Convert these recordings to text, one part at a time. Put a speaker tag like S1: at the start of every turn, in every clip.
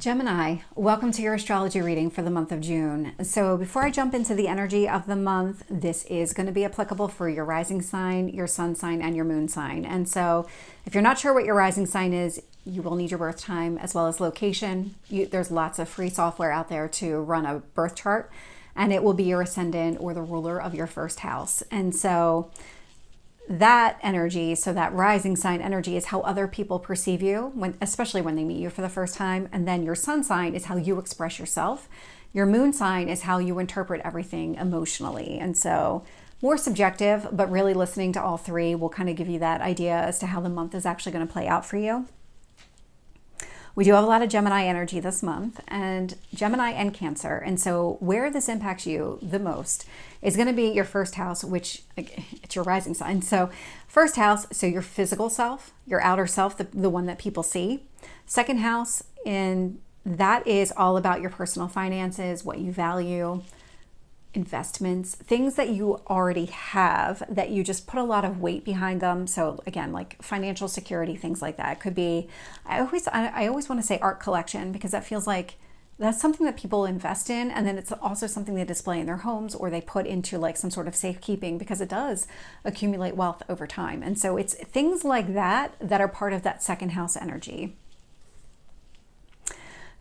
S1: Gemini, welcome to your astrology reading for the month of June. So before I jump into the energy of the month, this is going to be applicable for your rising sign, your sun sign, and your moon sign. And so if you're not sure what your rising sign is, you will need your birth time as well as location. There's lots of free software out there to run a birth chart, and it will be your ascendant or the ruler of your first house. And so that energy, so that rising sign energy, is how other people perceive you, especially when they meet you for the first time. And then your sun sign is how you express yourself. Your moon sign is how you interpret everything emotionally. And so more subjective, but really listening to all three will kind of give you that idea as to how the month is actually going to play out for you. We do have a lot of Gemini energy this month, and Gemini and Cancer. And so where this impacts you the most is going to be your first house, which it's your rising sign. So first house, so your physical self, your outer self, the one that people see. Second house, and that is all about your personal finances, what you value, investments, things that you already have that you just put a lot of weight behind them. So again, like financial security, things like that. It could be, I always want to say art collection, because that feels like that's something that people invest in, and then it's also something they display in their homes or they put into like some sort of safekeeping, because it does accumulate wealth over time. And so it's things like that that are part of that second house energy.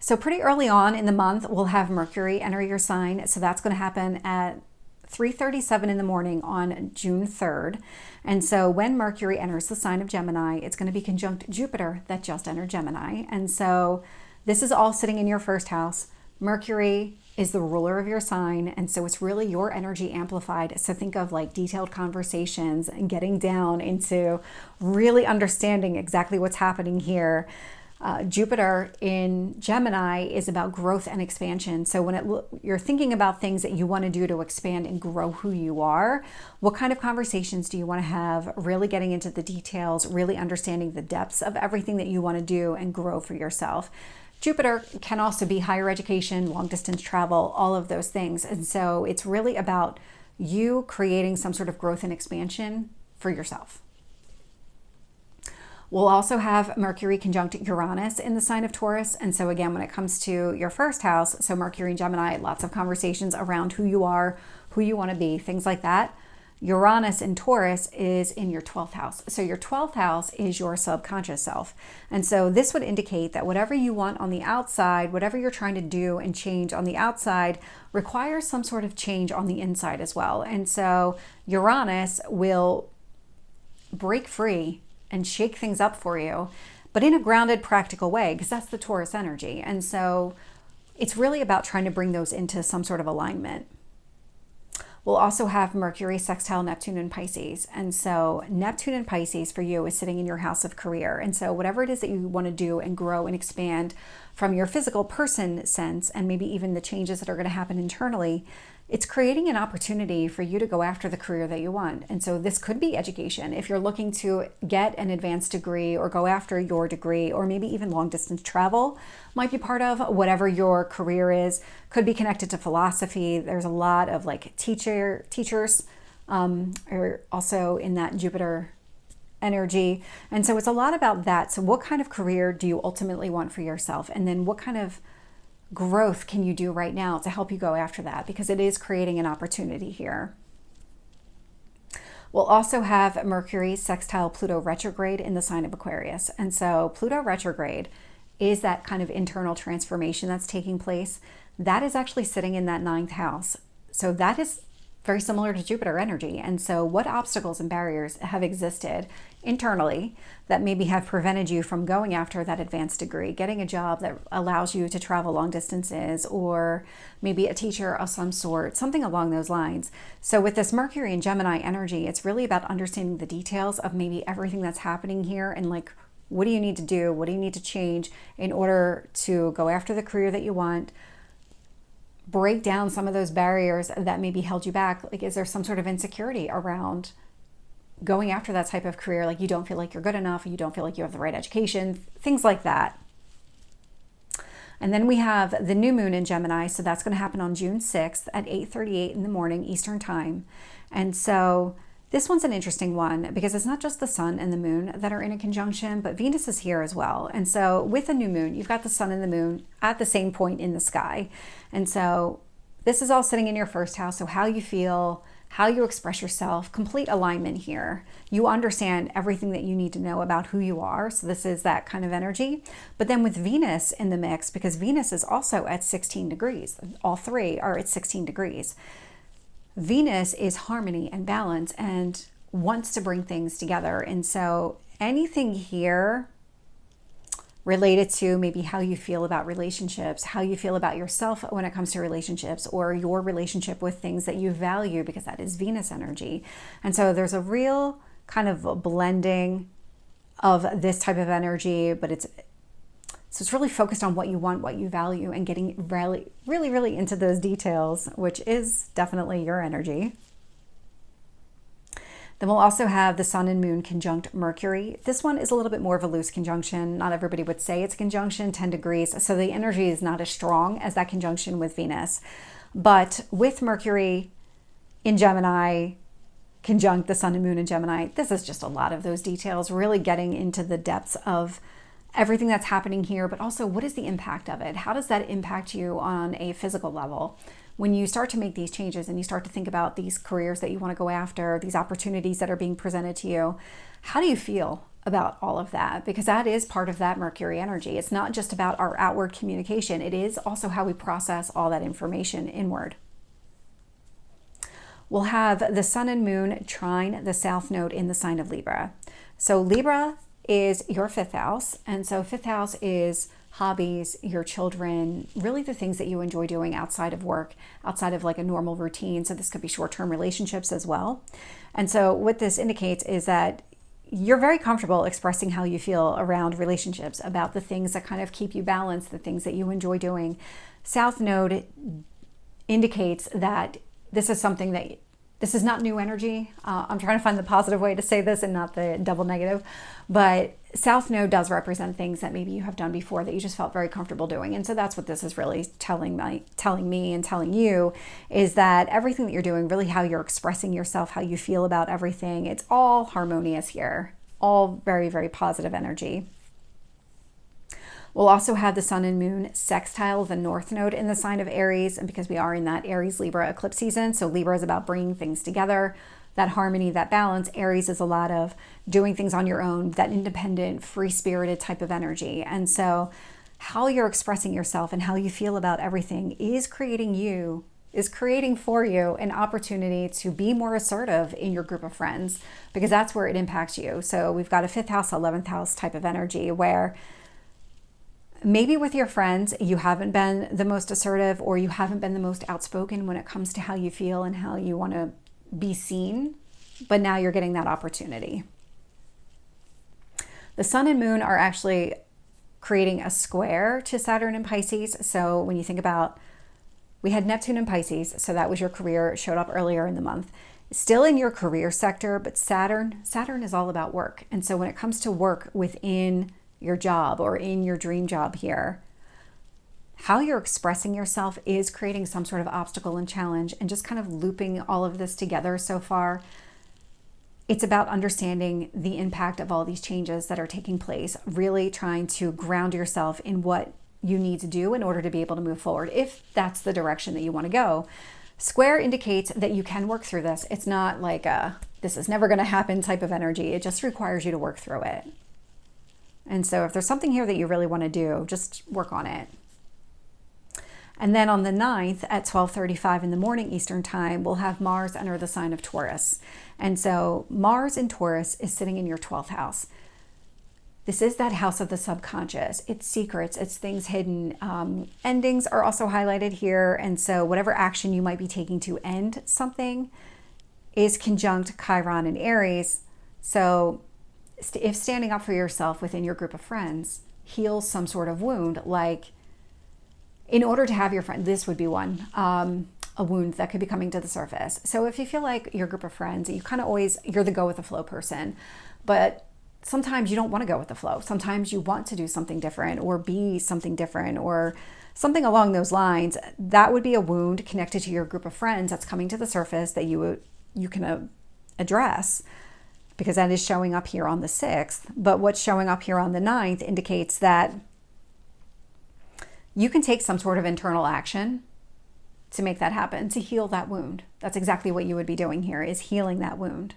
S1: So pretty early on in the month, we'll have Mercury enter your sign. So that's going to happen at 3:37 in the morning on June 3rd. And so when Mercury enters the sign of Gemini, it's going to be conjunct Jupiter that just entered Gemini. And so this is all sitting in your first house. Mercury is the ruler of your sign. And so it's really your energy amplified. So think of like detailed conversations and getting down into really understanding exactly what's happening here. Jupiter in Gemini is about growth and expansion. So when you're thinking about things that you want to do to expand and grow who you are, what kind of conversations do you want to have? Really getting into the details, really understanding the depths of everything that you want to do and grow for yourself. Jupiter can also be higher education, long distance travel, all of those things. And so it's really about you creating some sort of growth and expansion for yourself. We'll also have Mercury conjunct Uranus in the sign of Taurus. And so again, when it comes to your first house, so Mercury and Gemini, lots of conversations around who you are, who you want to be, things like that. Uranus in Taurus is in your 12th house. So your 12th house is your subconscious self. And so this would indicate that whatever you want on the outside, whatever you're trying to do and change on the outside, requires some sort of change on the inside as well. And so Uranus will break free and shake things up for you, but in a grounded, practical way, because that's the Taurus energy. And so it's really about trying to bring those into some sort of alignment. We'll also have Mercury sextile Neptune in Pisces. And so Neptune in Pisces for you is sitting in your house of career. And so whatever it is that you want to do and grow and expand from your physical person sense, and maybe even the changes that are going to happen internally, it's creating an opportunity for you to go after the career that you want. And so this could be education. If you're looking to get an advanced degree or go after your degree, or maybe even long distance travel might be part of whatever your career is, could be connected to philosophy. There's a lot of like teachers are also in that Jupiter energy. And so it's a lot about that. So what kind of career do you ultimately want for yourself? And then what kind of growth can you do right now to help you go after that? Because it is creating an opportunity here. We'll also have Mercury sextile Pluto retrograde in the sign of Aquarius. And so Pluto retrograde is that kind of internal transformation that's taking place. That is actually sitting in that 9th house. So that is very similar to Jupiter energy. And so what obstacles and barriers have existed internally that maybe have prevented you from going after that advanced degree, getting a job that allows you to travel long distances, or maybe a teacher of some sort, something along those lines. So with this Mercury and Gemini energy, it's really about understanding the details of maybe everything that's happening here, and like, what do you need to do? What do you need to change in order to go after the career that you want? Break down some of those barriers that maybe held you back. Like, is there some sort of insecurity around going after that type of career? Like, you don't feel like you're good enough, or you don't feel like you have the right education, things like that. And then we have the new moon in Gemini. So that's going to happen on June 6th at 8:38 in the morning Eastern time. And so This one's an interesting one because it's not just the sun and the moon that are in a conjunction, but Venus is here as well. And so with a new moon, you've got the sun and the moon at the same point in the sky. And so this is all sitting in your first house. So how you feel, how you express yourself, complete alignment here. You understand everything that you need to know about who you are. So this is that kind of energy. But then with Venus in the mix, because Venus is also at 16 degrees, all three are at 16 degrees. Venus is harmony and balance and wants to bring things together. And so anything here related to maybe how you feel about relationships, how you feel about yourself when it comes to relationships, or your relationship with things that you value, because that is Venus energy. And so there's a real kind of a blending of this type of energy, but it's really focused on what you want, what you value, and getting really into those details, which is definitely your energy. Then we'll also have the sun and moon conjunct Mercury. This one is a little bit more of a loose conjunction. Not everybody would say it's a conjunction, 10 degrees. So the energy is not as strong as that conjunction with Venus. But with Mercury in Gemini, conjunct the sun and moon in Gemini, this is just a lot of those details, really getting into the depths of everything that's happening here, but also what is the impact of it? How does that impact you on a physical level? When you start to make these changes and you start to think about these careers that you want to go after, these opportunities that are being presented to you, how do you feel about all of that? Because that is part of that Mercury energy. It's not just about our outward communication. It is also how we process all that information inward. We'll have the sun and moon trine the south node in the sign of Libra. So Libra is your fifth house. And so fifth house is hobbies, your children, really the things that you enjoy doing outside of work, outside of like a normal routine. So this could be short-term relationships as well. And so what this indicates is that you're very comfortable expressing how you feel around relationships, about the things that kind of keep you balanced, the things that you enjoy doing. South node indicates that this is something that this is not new energy. I'm trying to find the positive way to say this and not the double negative. But South Node does represent things that maybe you have done before that you just felt very comfortable doing. And so that's what this is really telling me and telling you, is that everything that you're doing, really how you're expressing yourself, how you feel about everything, it's all harmonious here. All very positive energy. We'll also have the sun and moon sextile the north node in the sign of Aries, and because we are in that Aries Libra eclipse season, so Libra is about bringing things together, that harmony, that balance. Aries is a lot of doing things on your own, that independent, free-spirited type of energy. And so how you're expressing yourself and how you feel about everything is creating for you an opportunity to be more assertive in your group of friends, because that's where it impacts you. So we've got a 5th house, 11th house type of energy where maybe with your friends, you haven't been the most assertive, or you haven't been the most outspoken when it comes to how you feel and how you want to be seen, but now you're getting that opportunity. The sun and moon are actually creating a square to Saturn and Pisces. So when you think about, we had Neptune and Pisces, so that was your career, it showed up earlier in the month. Still in your career sector, but Saturn is all about work. And so when it comes to work within your job or in your dream job here, how you're expressing yourself is creating some sort of obstacle and challenge, and just kind of looping all of this together so far. It's about understanding the impact of all these changes that are taking place, really trying to ground yourself in what you need to do in order to be able to move forward, if that's the direction that you want to go. Square indicates that you can work through this. It's not like this is never going to happen type of energy. It just requires you to work through it. And so if there's something here that you really want to do, just work on it. And then on the 9th at 12:35 in the morning Eastern time, we'll have Mars enter the sign of Taurus. And so Mars in Taurus is sitting in your 12th house. This is that house of the subconscious. It's secrets, it's things hidden. Endings are also highlighted here. And so whatever action you might be taking to end something is conjunct Chiron and Aries. So if standing up for yourself within your group of friends heals some sort of wound, like in order to have your friend, this would be one, a wound that could be coming to the surface. So if you feel like your group of friends, you kind of always, you're the go with the flow person, but sometimes you don't want to go with the flow. Sometimes you want to do something different or be something different or something along those lines. That would be a wound connected to your group of friends that's coming to the surface that you can address, because that is showing up here on the 6th. But what's showing up here on the 9th indicates that you can take some sort of internal action to make that happen, to heal that wound. That's exactly what you would be doing here, is healing that wound.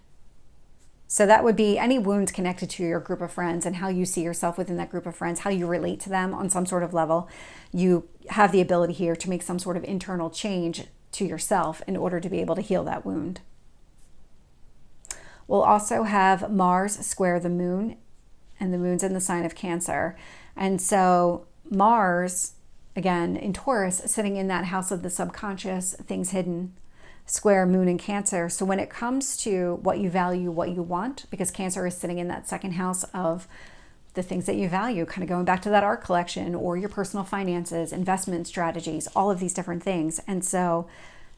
S1: So that would be any wounds connected to your group of friends and how you see yourself within that group of friends, how you relate to them on some sort of level. You have the ability here to make some sort of internal change to yourself in order to be able to heal that wound. We'll also have Mars square the moon, and the moon's in the sign of Cancer. And so Mars, again, in Taurus, sitting in that house of the subconscious, things hidden, square moon in Cancer. So when it comes to what you value, what you want, because Cancer is sitting in that second house of the things that you value, kind of going back to that art collection or your personal finances, investment strategies, all of these different things. And so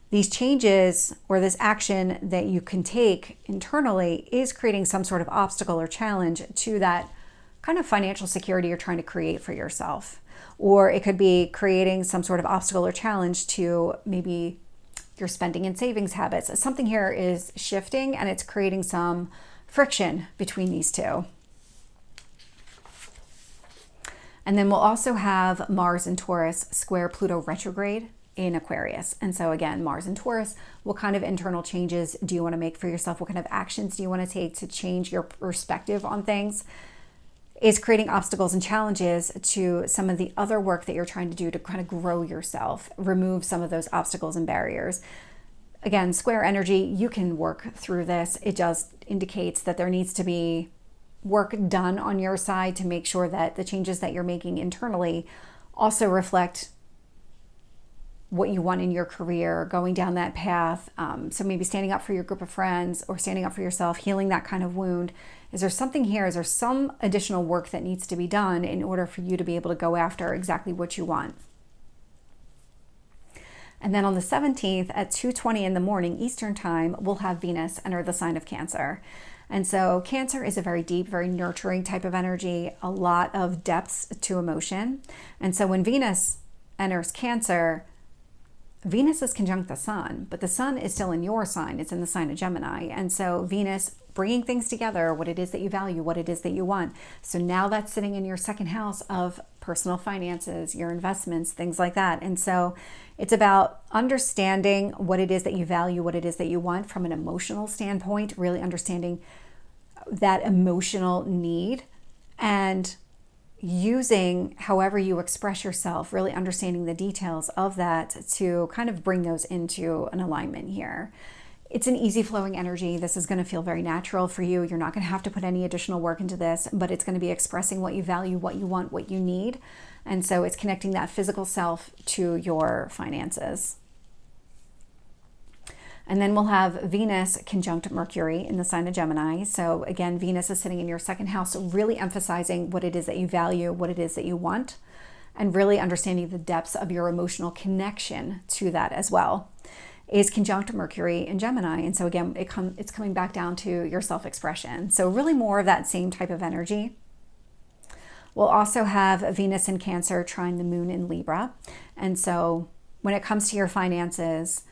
S1: these changes or this action that you can take internally is creating some sort of obstacle or challenge to that kind of financial security you're trying to create for yourself. Or it could be creating some sort of obstacle or challenge to maybe your spending and savings habits. Something here is shifting and it's creating some friction between these two. And then we'll also have Mars in Taurus square Pluto retrograde in Aquarius. And so again, Mars in Taurus, what kind of internal changes do you want to make for yourself? What kind of actions do you want to take to change your perspective on things? Is creating obstacles and challenges to some of the other work that you're trying to do to kind of grow yourself, remove some of those obstacles and barriers. Again, square energy, you can work through this. It just indicates that there needs to be work done on your side to make sure that the changes that you're making internally also reflect what you want in your career, going down that path. So maybe standing up for your group of friends or standing up for yourself, healing that kind of wound. Is there something here? Is there some additional work that needs to be done in order for you to be able to go after exactly what you want? And then on the 17th at 2:20 in the morning Eastern time, we'll have Venus enter the sign of Cancer. And so Cancer is a very deep, very nurturing type of energy, a lot of depths to emotion. And so when Venus enters Cancer, Venus is conjunct the sun, but the sun is still in your sign. It's in the sign of Gemini. And so Venus bringing things together, what it is that you value, what it is that you want. So now that's sitting in your second house of personal finances, your investments, things like that. And so it's about understanding what it is that you value, what it is that you want from an emotional standpoint, really understanding that emotional need and using however you express yourself, really understanding the details of that to kind of bring those into an alignment here. It's an easy flowing energy. This is going to feel very natural for you. You're not going to have to put any additional work into this, but it's going to be expressing what you value, what you want, what you need. And so it's connecting that physical self to your finances. And then we'll have Venus conjunct Mercury in the sign of Gemini. So again, Venus is sitting in your second house, really emphasizing what it is that you value, what it is that you want, and really understanding the depths of your emotional connection to that as well. Is conjunct Mercury in Gemini. And so again, it's coming back down to your self-expression. So really more of that same type of energy. We'll also have Venus in Cancer trine the moon in Libra. And so when it comes to your finances,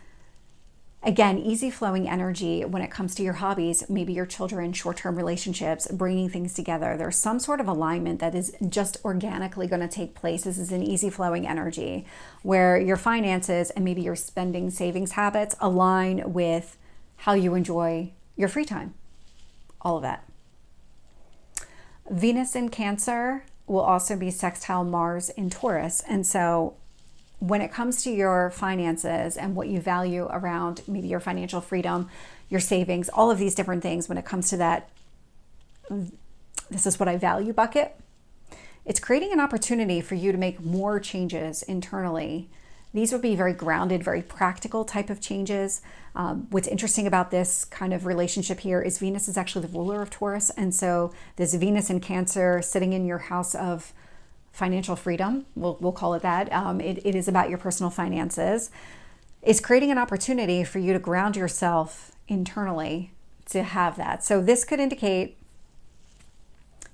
S1: again, easy flowing energy when it comes to your hobbies, maybe your children, short-term relationships, bringing things together. There's some sort of alignment that is just organically going to take place. This is an easy flowing energy where your finances and maybe your spending savings habits align with how you enjoy your free time. All of that. Venus in Cancer will also be sextile Mars in Taurus. And so when it comes to your finances and what you value around maybe your financial freedom, your savings, all of these different things, when it comes to that, this is what I value bucket, it's creating an opportunity for you to make more changes internally. These would be very grounded, very practical type of changes. What's interesting about this kind of relationship here is Venus is actually the ruler of Taurus. And so this Venus in Cancer sitting in your house of financial freedom, we'll call it that. It is about your personal finances. It's creating an opportunity for you to ground yourself internally to have that. So this could indicate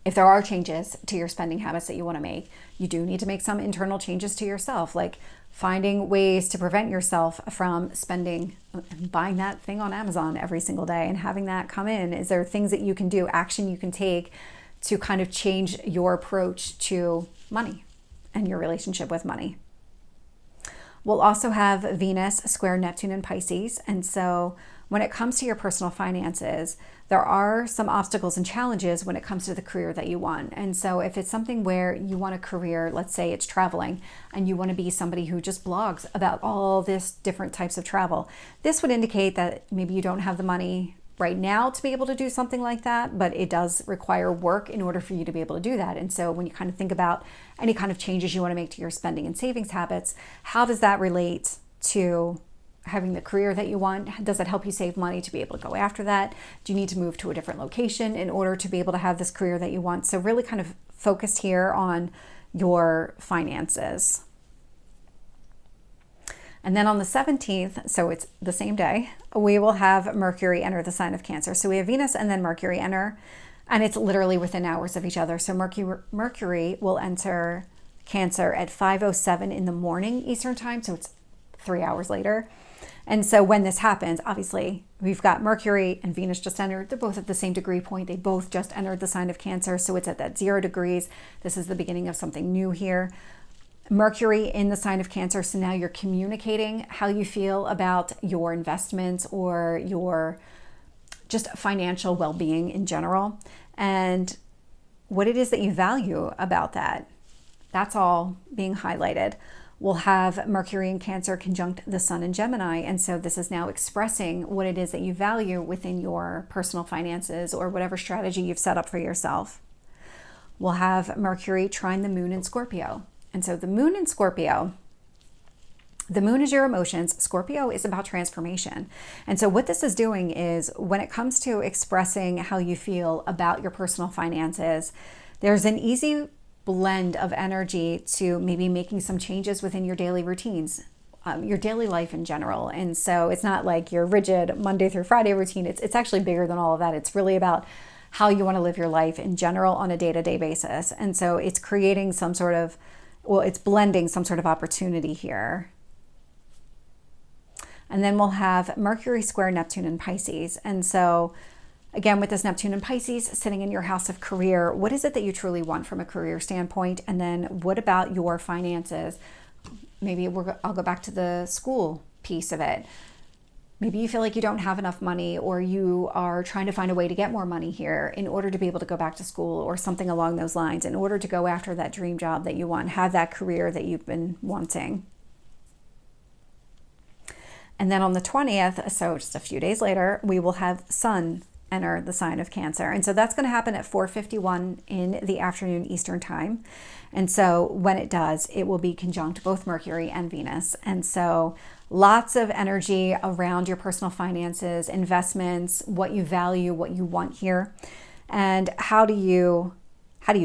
S1: if there are changes to your spending habits that you want to make, you do need to make some internal changes to yourself, like finding ways to prevent yourself from spending, buying that thing on Amazon every single day and having that come in. Is there things that you can do, action you can take to kind of change your approach to money and your relationship with money? We'll also have Venus square Neptune in Pisces. And so when it comes to your personal finances, there are some obstacles and challenges when it comes to the career that you want. And so if it's something where you want a career, let's say it's traveling, and you want to be somebody who just blogs about all this different types of travel, this would indicate that maybe you don't have the money right now to be able to do something like that, but it does require work in order for you to be able to do that. And so when you kind of think about any kind of changes you want to make to your spending and savings habits, how does that relate to having the career that you want? Does it help you save money to be able to go after that? Do you need to move to a different location in order to be able to have this career that you want? So really kind of focused here on your finances. And then on the 17th, so it's the same day, we will have Mercury enter the sign of Cancer. So we have Venus and then Mercury enter, and it's literally within hours of each other. So Mercury will enter Cancer at 5:07 in the morning Eastern time, so it's 3 hours later. And so when this happens, obviously we've got Mercury and Venus just entered. They're both at the same degree point. They both just entered the sign of Cancer. So it's at that 0 degrees. This is the beginning of something new here. Mercury in the sign of Cancer. So now you're communicating how you feel about your investments or your just financial well-being in general, and what it is that you value about that. That's all being highlighted. We'll have Mercury in Cancer conjunct the Sun in Gemini. And so this is now expressing what it is that you value within your personal finances or whatever strategy you've set up for yourself. We'll have Mercury trine the Moon in Scorpio. And so the Moon in Scorpio, the Moon is your emotions. Scorpio is about transformation. And so what this is doing is when it comes to expressing how you feel about your personal finances, there's an easy blend of energy to maybe making some changes within your daily routines, your daily life in general. And so it's not like your rigid Monday through Friday routine. It's actually bigger than all of that. It's really about how you want to live your life in general on a day-to-day basis. And so it's creating some sort of, it's blending some sort of opportunity here. And then we'll have Mercury square Neptune in Pisces. And so again, with this Neptune and Pisces sitting in your house of career, what is it that you truly want from a career standpoint? And then what about your finances? Maybe I'll go back to the school piece of it. Maybe you feel like you don't have enough money, or you are trying to find a way to get more money here in order to be able to go back to school or something along those lines, in order to go after that dream job that you want, have that career that you've been wanting. And then on the 20th, so just a few days later, we will have Sun enter the sign of Cancer. And so that's going to happen at 4:51 in the afternoon Eastern time. And so when it does, it will be conjunct both Mercury and Venus. And so lots of energy around your personal finances, investments, what you value, what you want here. And how do you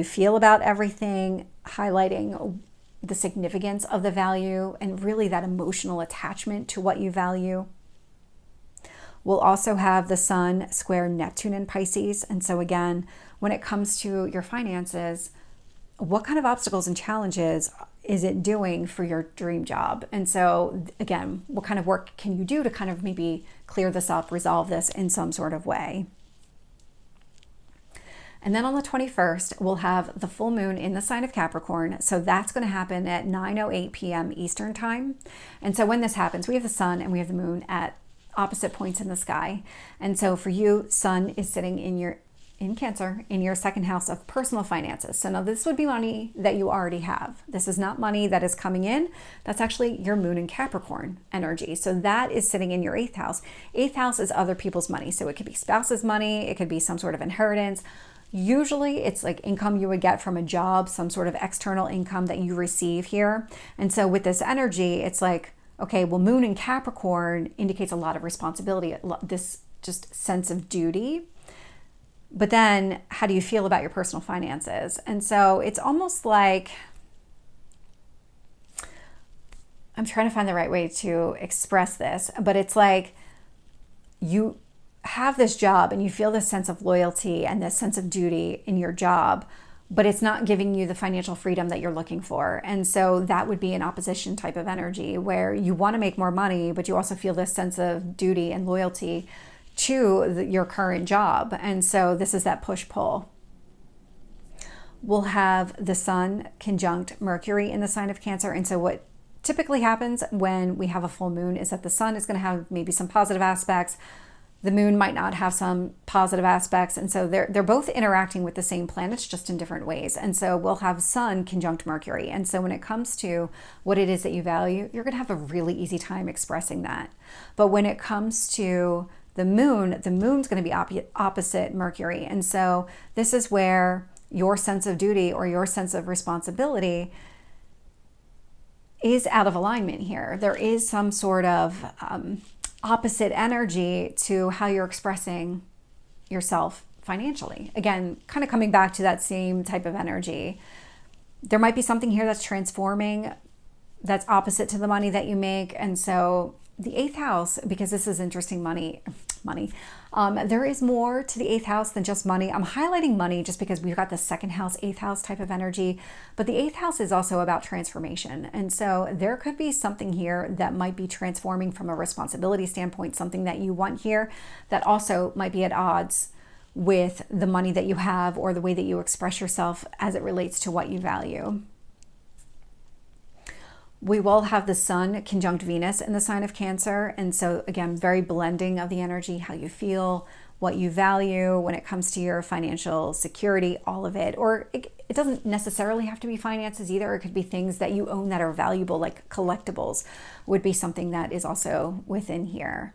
S1: feel about everything, highlighting the significance of the value and really that emotional attachment to what you value. We'll also have the Sun square Neptune in Pisces. And so again, when it comes to your finances, what kind of obstacles and challenges is it doing for your dream job? And so again, what kind of work can you do to kind of maybe clear this up, resolve this in some sort of way? And then on the 21st, we'll have the full moon in the sign of Capricorn. So that's going to happen at 9:08 p.m. Eastern time. And so when this happens, we have the sun and we have the moon at opposite points in the sky. And so for you, Sun is sitting in Cancer, in your second house of personal finances. So now this would be money that you already have. This is not money that is coming in. That's actually your moon in Capricorn energy. So that is sitting in your 8th house. 8th house is other people's money. So it could be spouse's money. It could be some sort of inheritance. Usually it's like income you would get from a job, some sort of external income that you receive here. And so with this energy, it's like, okay, well, moon in Capricorn indicates a lot of responsibility, this just sense of duty. But then how do you feel about your personal finances? And so it's almost like, I'm trying to find the right way to express this, but it's like you have this job and you feel this sense of loyalty and this sense of duty in your job, but it's not giving you the financial freedom that you're looking for. And so that would be an opposition type of energy where you want to make more money, but you also feel this sense of duty and loyalty to your current job. And so this is that push-pull. We'll have the sun conjunct Mercury in the sign of Cancer. And so what typically happens when we have a full moon is that the sun is going to have maybe some positive aspects. The moon might not have some positive aspects. And so they're both interacting with the same planets, just in different ways. And so we'll have sun conjunct Mercury. And so when it comes to what it is that you value, you're going to have a really easy time expressing that. But when it comes to the moon's going to be opposite Mercury. And so this is where your sense of duty or your sense of responsibility is out of alignment here. There is some sort of opposite energy to how you're expressing yourself financially. Again, kind of coming back to that same type of energy. There might be something here that's transforming, that's opposite to the money that you make. And so the eighth house, because this is interesting, money. There is more to the eighth house than just money. I'm highlighting money just because we've got the second house, eighth house type of energy, but the eighth house is also about transformation. And so there could be something here that might be transforming from a responsibility standpoint, something that you want here that also might be at odds with the money that you have or the way that you express yourself as it relates to what you value. We will have the sun conjunct Venus in the sign of Cancer. And so again, very blending of the energy, how you feel, what you value when it comes to your financial security, all of it. Or it doesn't necessarily have to be finances either. It could be things that you own that are valuable, like collectibles would be something that is also within here.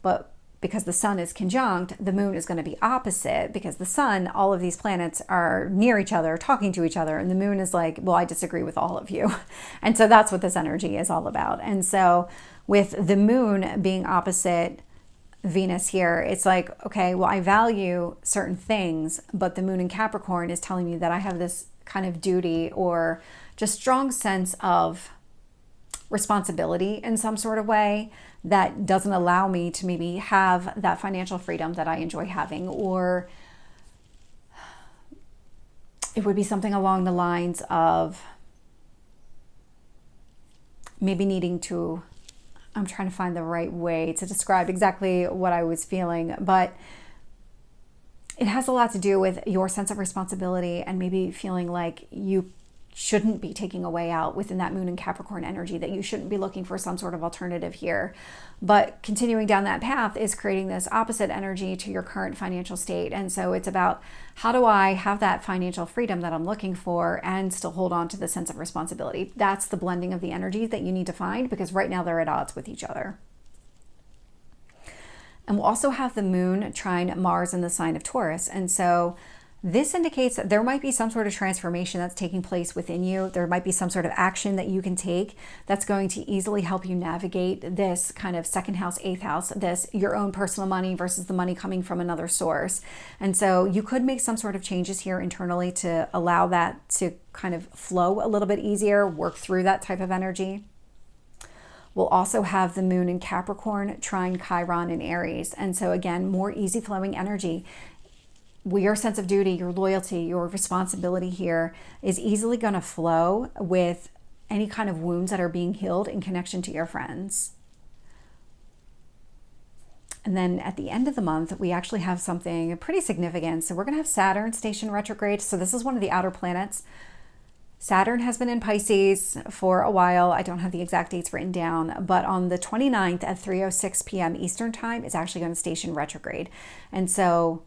S1: But because the sun is conjunct, the moon is going to be opposite, because the sun, all of these planets are near each other, talking to each other. And the moon is like, well, I disagree with all of you. And so that's what this energy is all about. And so with the moon being opposite Venus here, it's like, okay, well, I value certain things, but the moon in Capricorn is telling me that I have this kind of duty or just strong sense of responsibility in some sort of way that doesn't allow me to maybe have that financial freedom that I enjoy having. Or it would be something along the lines of maybe needing to, I'm trying to find the right way to describe exactly what I was feeling, but it has a lot to do with your sense of responsibility and maybe feeling like you shouldn't be taking a way out within that moon and Capricorn energy, that you shouldn't be looking for some sort of alternative here. But continuing down that path is creating this opposite energy to your current financial state. And so it's about, how do I have that financial freedom that I'm looking for and still hold on to the sense of responsibility? That's the blending of the energies that you need to find, because right now they're at odds with each other. And we'll also have the moon trine Mars in the sign of Taurus. And so this indicates that there might be some sort of transformation that's taking place within you. There might be some sort of action that you can take that's going to easily help you navigate this kind of second house, eighth house, this your own personal money versus the money coming from another source. And so you could make some sort of changes here internally to allow that to kind of flow a little bit easier, work through that type of energy. We'll also have the moon in Capricorn trine Chiron in Aries. And so again, more easy flowing energy. Your sense of duty, your loyalty, your responsibility here is easily going to flow with any kind of wounds that are being healed in connection to your friends. And then at the end of the month, we actually have something pretty significant. So we're going to have Saturn station retrograde. So this is one of the outer planets. Saturn has been in Pisces for a while. I don't have the exact dates written down, but on the 29th at 3:06 p.m. Eastern time, it's actually going to station retrograde. And so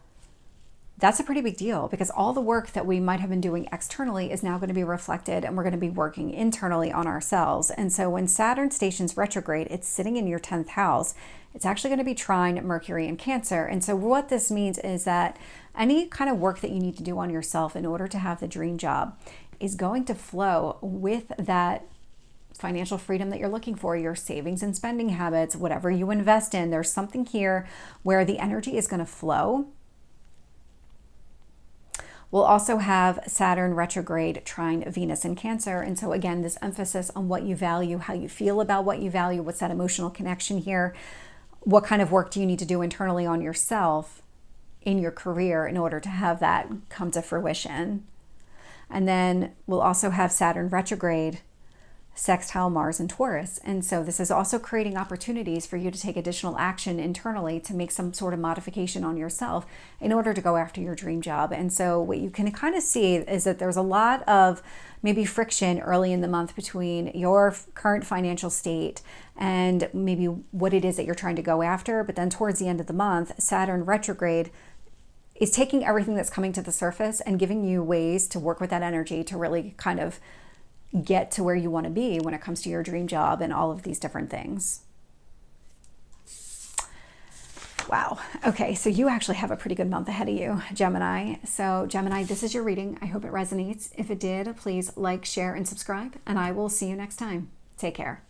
S1: that's a pretty big deal, because all the work that we might have been doing externally is now going to be reflected, and we're going to be working internally on ourselves. And so when Saturn stations retrograde, it's sitting in your 10th house. It's actually going to be trine Mercury in Cancer. And so what this means is that any kind of work that you need to do on yourself in order to have the dream job is going to flow with that financial freedom that you're looking for, your savings and spending habits, whatever you invest in. There's something here where the energy is going to flow. We'll also have Saturn retrograde trine Venus in Cancer. And so again, this emphasis on what you value, how you feel about what you value, what's that emotional connection here. what kind of work do you need to do internally on yourself in your career in order to have that come to fruition. And then we'll also have Saturn retrograde sextile Mars and Taurus. And so this is also creating opportunities for you to take additional action internally to make some sort of modification on yourself in order to go after your dream job. And so what you can kind of see is that there's a lot of maybe friction early in the month between your current financial state and maybe what it is that you're trying to go after. But then towards the end of the month, Saturn retrograde is taking everything that's coming to the surface and giving you ways to work with that energy to really kind of get to where you want to be when it comes to your dream job and all of these different things. Wow. Okay, so you actually have a pretty good month ahead of you, Gemini. So Gemini, this is your reading. I hope it resonates. If it did, please like, share, and subscribe, and I will see you next time. Take care.